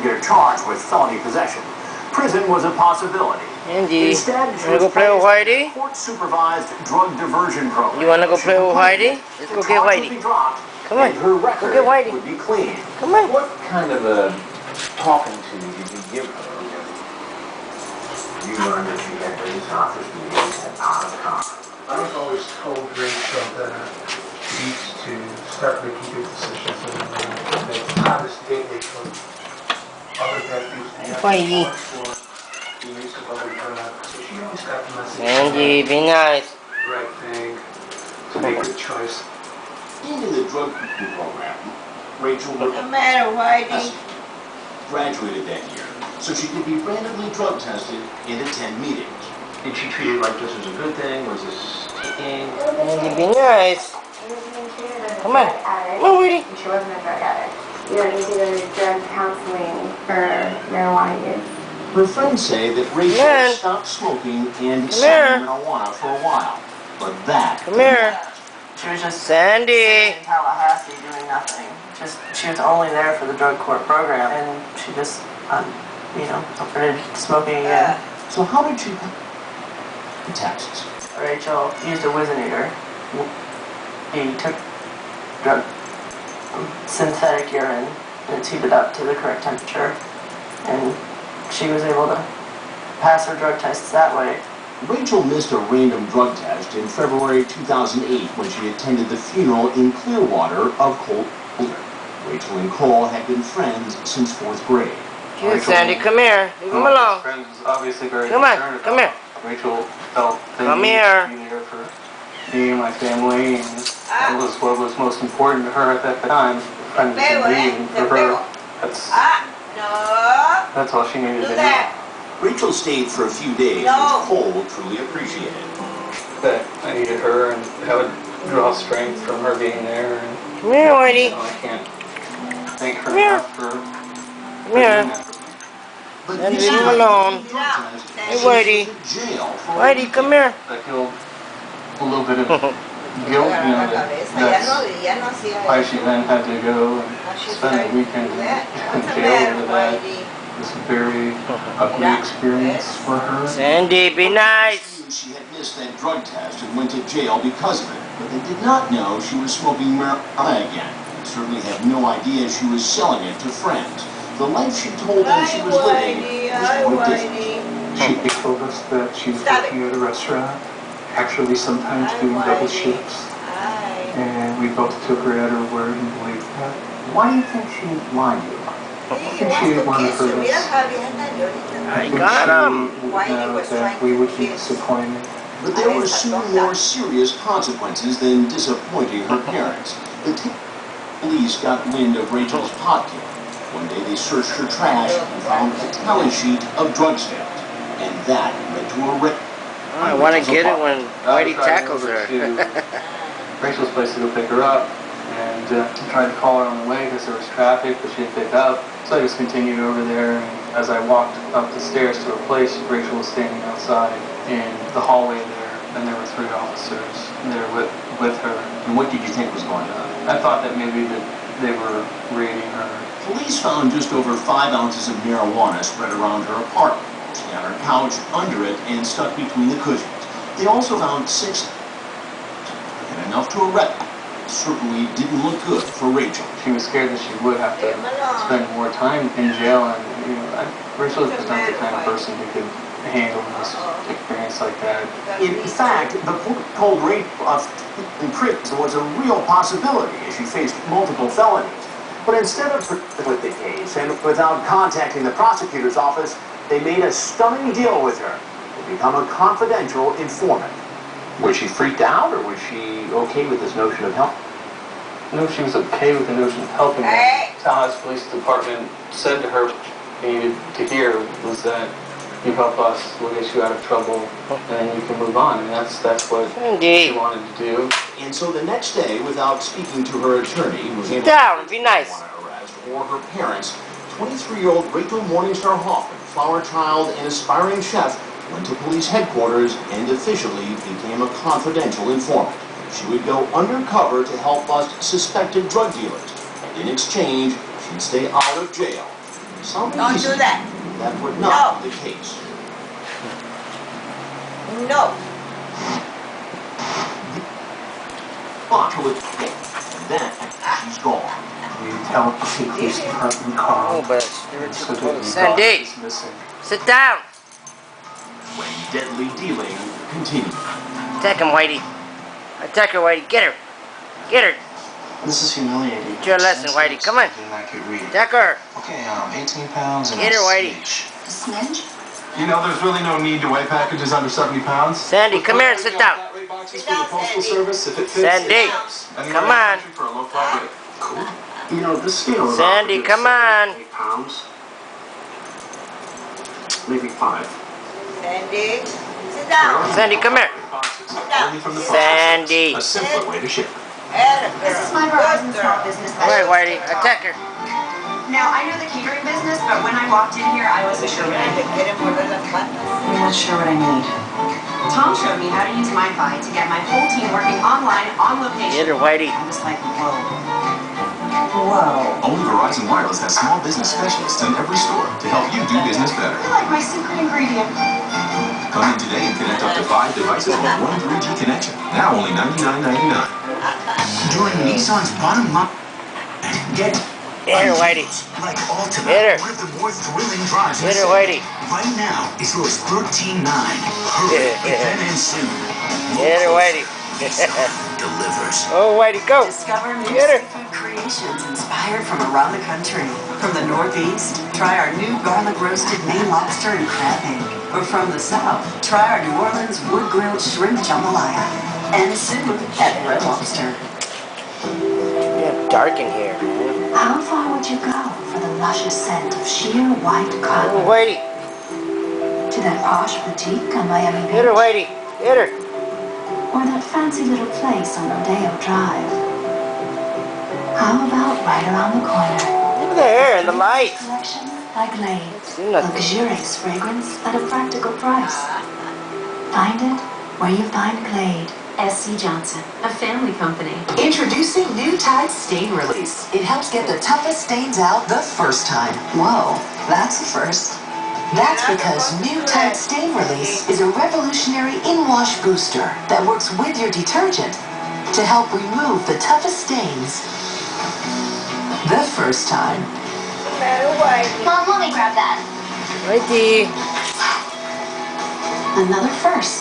to get her charged with felony possession. Prison was a possibility. Andy, Instead, she wanna go was play with Whitey? court-supervised drug diversion program. You wanna go play with Whitey? Let's go get Whitey. Come on, her go record get Whitey. would be clean. Come on. What kind of a talking to did you give her? You learned that she had police office meetings at out of car. I've always told Rachel that she needs to start making good decisions in her life. That not as daily from other deputies. Whitey. She needs to bother her up. So she always got the message. Andy, be nice. The right thing to make a choice. Into the drug program, Rachel No matter, Whitey. graduated that year, so she could be randomly drug tested and attend meetings. Did she treat it like this was a good thing? Was this taking? Andy, be nice. Come on. Come on, Whitey. She wasn't a drug addict. You don't need to go to drug counseling for marijuana use. Her friends say that Rachel stopped smoking and selling marijuana for a while, but that Come here. She was just Sandy. in Tallahassee doing nothing. She was only there for the drug court program, and she just, started smoking again. So how did she Texas? Rachel used a Whitey-Dog. He took synthetic urine, and it's heated up to the correct temperature, and she was able to pass her drug tests that way. Rachel missed a random drug test in February 2008 when she attended the funeral in Clearwater of Cole. Rachel and Cole had been friends since 4th grade. Cute, Sandy, come here. Leave him alone. Friends was obviously very Come on, come here. Rachel felt Come here. being there for me and my family, and it was what was most important to her at that time. Friends and being for her. That's all she needed to know. Rachel stayed for a few days, which Cole truly appreciated. That I needed her and I would draw strength from her being there. And, Come here, Whitey. I can't thank her Come here. enough for Come here. doing that for me. But Sandy, this leave him alone. drug test Hey, sent Whitey. her to jail for a Whitey, weekend. come here. I feel a little bit of guilt, that's why she then had to go and spend the weekend in jail over that. It was a very ugly experience for her. Sandy, be nice. She had missed that drug test and went to jail because of it, but they did not know she was smoking marijuana again. They certainly had no idea she was selling it to friends. The life she told them she was living was quite different. She told us that she was working at a restaurant, actually sometimes doing double shifts, and we both took her at her word and believed that. Why do you think she lied to you? I think she didn't want to hurt us. I got him. She would know that we would be disappointed. But there were soon more serious consequences than disappointing her parents. The police got wind of Rachel's pot kit. One day they searched her trash and found a tally sheet of drug sales. And that led to a wreck. I want to get it when Whitey tackles her. Rachel's place to go pick her up, and tried to call her on the way because there was traffic, but she didn't pick up. So I just continued over there, and as I walked up the stairs to her place, Rachel was standing outside in the hallway there, and there were 3 officers there with her. And what did you think was going on? I thought that maybe that they were raiding her. Police found just over 5 ounces of marijuana spread around her apartment, mostly on her couch, under it, and stuck between the cushions. They also found 6, and enough to arrest. Certainly didn't look good for Rachel. She was scared that she would have to spend more time in jail, and Rachel is not the kind of person who could handle this experience like that. In fact, the cold rape in prison was a real possibility as she faced multiple felonies. But instead of with the case and without contacting the prosecutor's office, they made a stunning deal with her to become a confidential informant. Was she freaked out, or was she okay with this notion of help? No, she was okay with the notion of helping. The Tallahassee Police Department said to her, what she needed to hear was that you help us, we'll get you out of trouble, and then you can move on. And that's what she wanted to do. And so the next day, without speaking to her attorney, who was able down, be nice. to arrest, or her parents, 23-year-old Rachel Morningstar Hoffman, flower child and aspiring chef, went to police headquarters and officially became a confidential informant. She would go undercover to help bust suspected drug dealers, and in exchange, she'd stay out of jail Some Don't reason do that. that would not be the case. No. Until it's and then she's gone. You tell the police department, Carl. Oh, but So that your Sandy, dog is missing. sit down. When deadly dealing continued. Attack him, Whitey. Attack her, Whitey. Get her. Get her. This is humiliating. Get your lesson, Whitey. Come on. Didn't I could read. Attack her. Okay, 18 pounds and Get a her, Whitey. smidge. A smidge? You know, there's really no need to weigh packages under 70 pounds. Sandy, come here and sit down. Boxes Sit for the down, postal Sandy. service, if it fits. Sandy, it ships. Anywhere come in the on. country for a low flat rate. Cool. You know, the scale is Sandy, off. come on. 8 pounds. Maybe 5. Sandy, sit down. Sandy, come here. Boxes, down. only from the postal Sandy. A simpler way to ship. This This is my Verizon small business. All right, Whitey. Attack her. Now, I know the catering business, but when I walked in here, I wasn't sure what I needed. I'm not sure what I need. Tom showed me how to use MiFi to get my whole team working online, on Get location. her, Whitey. I was like, whoa. Whoa. Only Verizon Wireless has small business specialists in every store to help you do business better. I like my secret ingredient. Come in today and connect up to 5 devices with one 3G connection. Now only $99.99. During Nissan's bottom line, get Get her, Whitey. like Ultimate, Get her. one of the more thrilling drives. Get her, Whitey. Right now, as low as $13.9. Hurry, it then ends soon. Get her, Whitey. Nissan delivers. Oh, Whitey, go. Discover new Get her. seafood creations inspired from around the country. From the Northeast, try our new garlic roasted Maine lobster and crab egg. Or from the South, try our New Orleans wood grilled shrimp jambalaya. And soon at Red Lobster. Yeah, dark in here, man. How far would you go for the luscious scent of sheer white Oh, cotton? Whitey. To that posh boutique on Miami Get her, Beach? Whitey. Get her. Or that fancy little place on Rodeo Drive? How about right around the corner? Look at the hair and the light. Collection by Glade. See nothing. Luxurious fragrance at a practical price. Find it where you find Glade. S.C. Johnson, a family company. Introducing new Tide Stain Release. It helps get the toughest stains out the first time. Whoa, that's a first. That's because new Tide Stain Release is a revolutionary in-wash booster that works with your detergent to help remove the toughest stains the first time. Mom, let me grab that. Whitey. Another first.